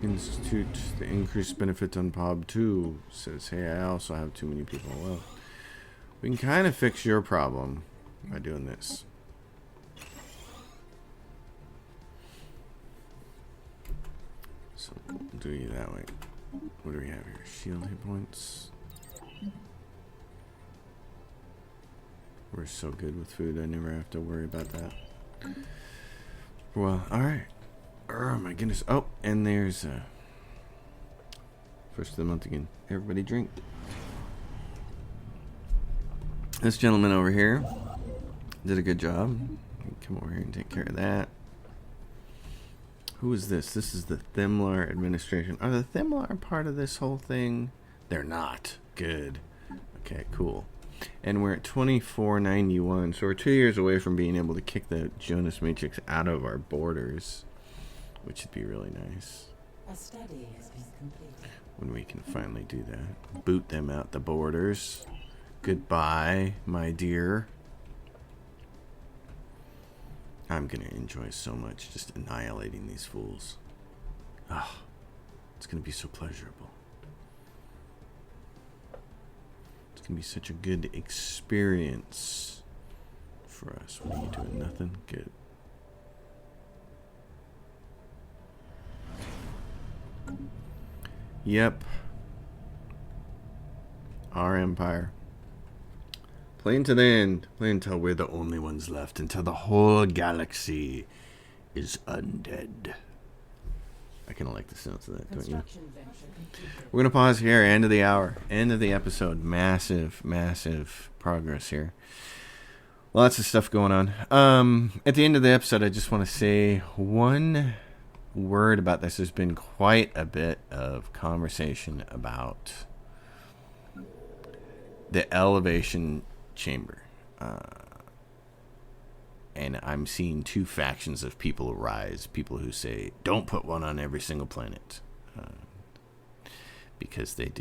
Institute the increased benefit on Pob 2 says, hey, I also have too many people. Well, we can kind of fix your problem by doing this. So we'll do you that way. What do we have here? Shield hit points. We're so good with food, I never have to worry about that. Well, alright. Oh my goodness. Oh, and there's first of the month again. Everybody drink. This gentleman over here did a good job. Come over here and take care of that. Who is this? This is the Themlar administration. Are the Themlar part of this whole thing? They're not. Good. Okay, cool. And we're at 2491, so we're 2 years away from being able to kick the Jonas Matrix out of our borders, which would be really nice. A study has been completed. When we can finally do that. Boot them out the borders. Goodbye, my dear. I'm gonna enjoy so much just annihilating these fools. Ah, it's gonna be so pleasurable. It's gonna be such a good experience for us. What are you doing? Nothing? Good. Yep. Our empire. Play to the end. Play until we're the only ones left. Until the whole galaxy is undead. I kind of like the sounds of that, don't you? We're going to pause here. End of the hour. End of the episode. Massive, massive progress here. Lots of stuff going on. At the end of the episode, I just want to say one word about this. There's been quite a bit of conversation about the elevation chamber. And I'm seeing two factions of people arise. People who say, don't put one on every single planet. Because they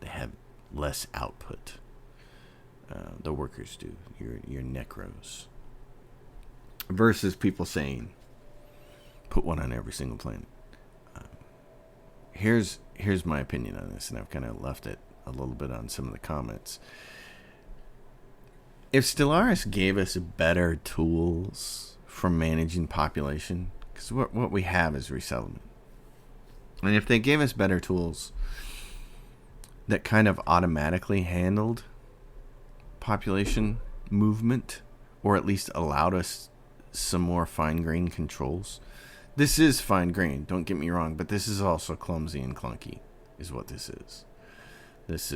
have less output. The workers do. Your necros. Versus people saying, put one on every single planet. Here's my opinion on this, and I've kind of left it a little bit on some of the comments. If Stellaris gave us better tools for managing population, because what we have is resettlement, and if they gave us better tools that kind of automatically handled population movement, or at least allowed us some more fine-grained controls. This is fine-grained, don't get me wrong, but this is also clumsy and clunky, is what this is. This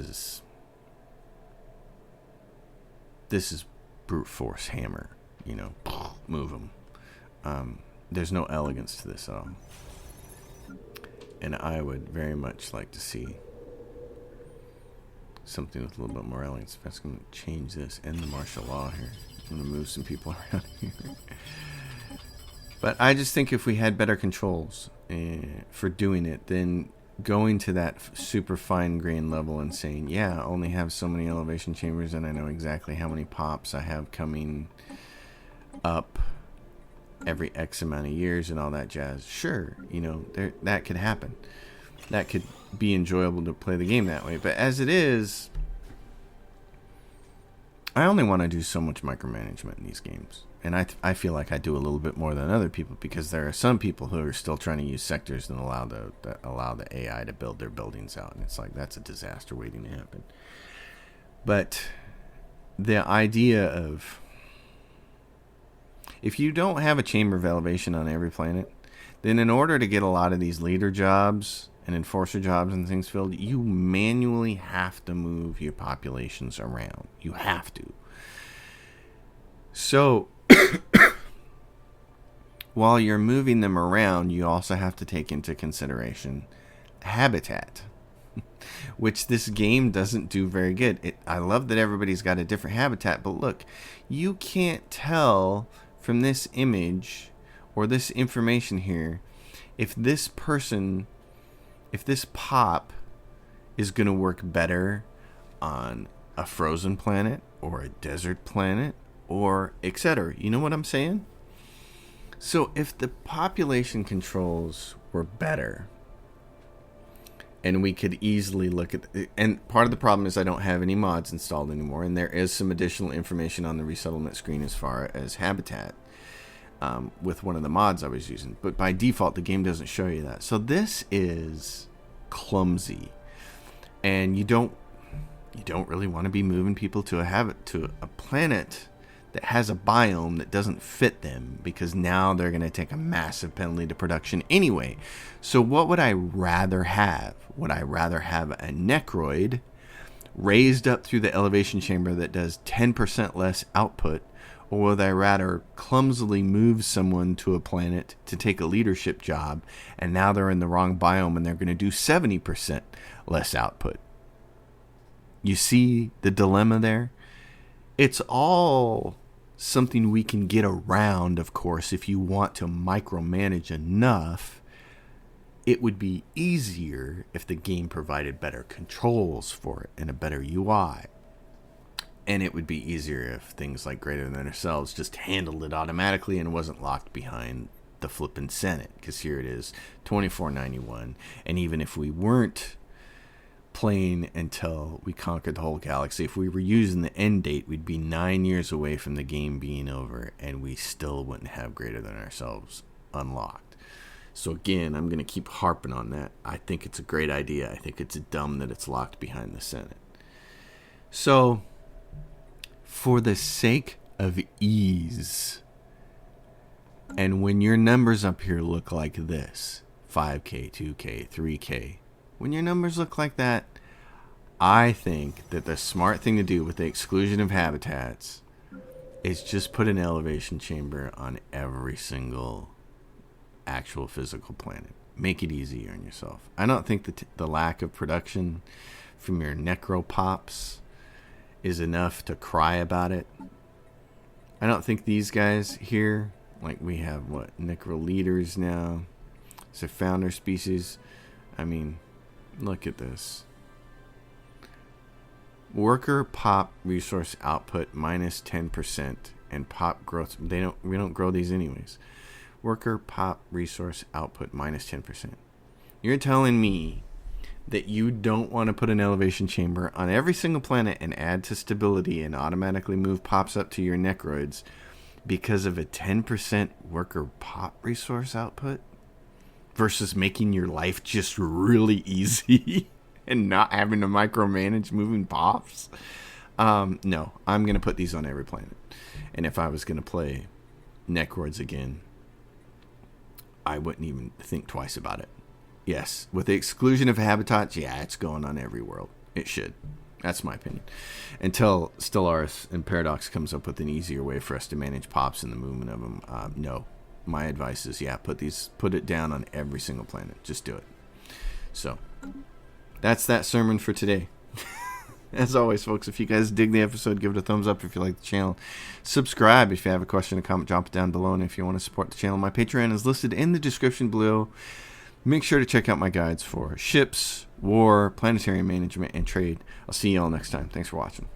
is brute force hammer, move them. There's no elegance to this at all. And I would very much like to see something with a little bit more elegance. If I was going to change this and the martial law here, I'm going to move some people around here. But I just think if we had better controls for doing it, then going to that super fine grain level and saying, yeah, I only have so many elevation chambers and I know exactly how many pops I have coming up every X amount of years and all that jazz. Sure, that could happen. That could be enjoyable to play the game that way. But as it is, I only want to do so much micromanagement in these games. And I feel like I do a little bit more than other people, because there are some people who are still trying to use sectors and allow the AI to build their buildings out. And it's like, that's a disaster waiting to happen. But the idea of, if you don't have a chamber of elevation on every planet, then in order to get a lot of these leader jobs and enforcer jobs and things filled, you manually have to move your populations around. You have to. So while you're moving them around, you also have to take into consideration habitat, which this game doesn't do very good. I love that everybody's got a different habitat, but look, you can't tell from this image or this information here if this pop is going to work better on a frozen planet or a desert planet or etc. You know what I'm saying? So if the population controls were better, and we could easily look at and part of the problem is I don't have any mods installed anymore, and there is some additional information on the resettlement screen as far as habitat with one of the mods I was using, but by default the game doesn't show you that. So this is clumsy, and you don't really want to be moving people to a planet that has a biome that doesn't fit them, because now they're going to take a massive penalty to production anyway. So what would I rather have? Would I rather have a Necroid raised up through the elevation chamber that does 10% less output, or would I rather clumsily move someone to a planet to take a leadership job, and now they're in the wrong biome and they're going to do 70% less output? You see the dilemma there? It's all something we can get around, of course. If you want to micromanage enough, it would be easier if the game provided better controls for it and a better UI. And it would be easier if things like Greater Than Ourselves just handled it automatically and wasn't locked behind the flippin' Senate. Because here it is, $24.91. And even if we weren't playing until we conquered the whole galaxy, if we were using the end date, we'd be 9 years away from the game being over, and we still wouldn't have Greater Than Ourselves unlocked. So again, I'm going to keep harping on that. I think it's a great idea. I think it's dumb that it's locked behind the Senate. So, for the sake of ease, and when your numbers up here look like this, 5K, 2K, 3K, when your numbers look like that, I think that the smart thing to do with the exclusion of habitats is just put an elevation chamber on every single actual physical planet. Make it easier on yourself. I don't think that the lack of production from your Necropops is enough to cry about it. I don't think these guys here, like we have what, Necro leaders now, it's a founder species. I mean, look at this. Worker pop resource output minus 10% and pop growth. We don't grow these anyways. Worker pop resource output minus 10%. You're telling me that you don't want to put an elevation chamber on every single planet and add to stability and automatically move pops up to your Necroids because of a 10% worker pop resource output versus making your life just really easy and not having to micromanage moving pops? No, I'm going to put these on every planet. And if I was going to play Necroids again, I wouldn't even think twice about it. Yes, with the exclusion of habitats, yeah, it's going on every world. It should. That's my opinion. Until Stellaris and Paradox comes up with an easier way for us to manage pops and the movement of them, no. My advice is, yeah, put it down on every single planet. Just do it. So, that's that sermon for today. As always, folks, if you guys dig the episode, give it a thumbs up if you like the channel. Subscribe if you have a question or comment, drop it down below. And if you want to support the channel, my Patreon is listed in the description below. Make sure to check out my guides for ships, war, planetary management, and trade. I'll see you all next time. Thanks for watching.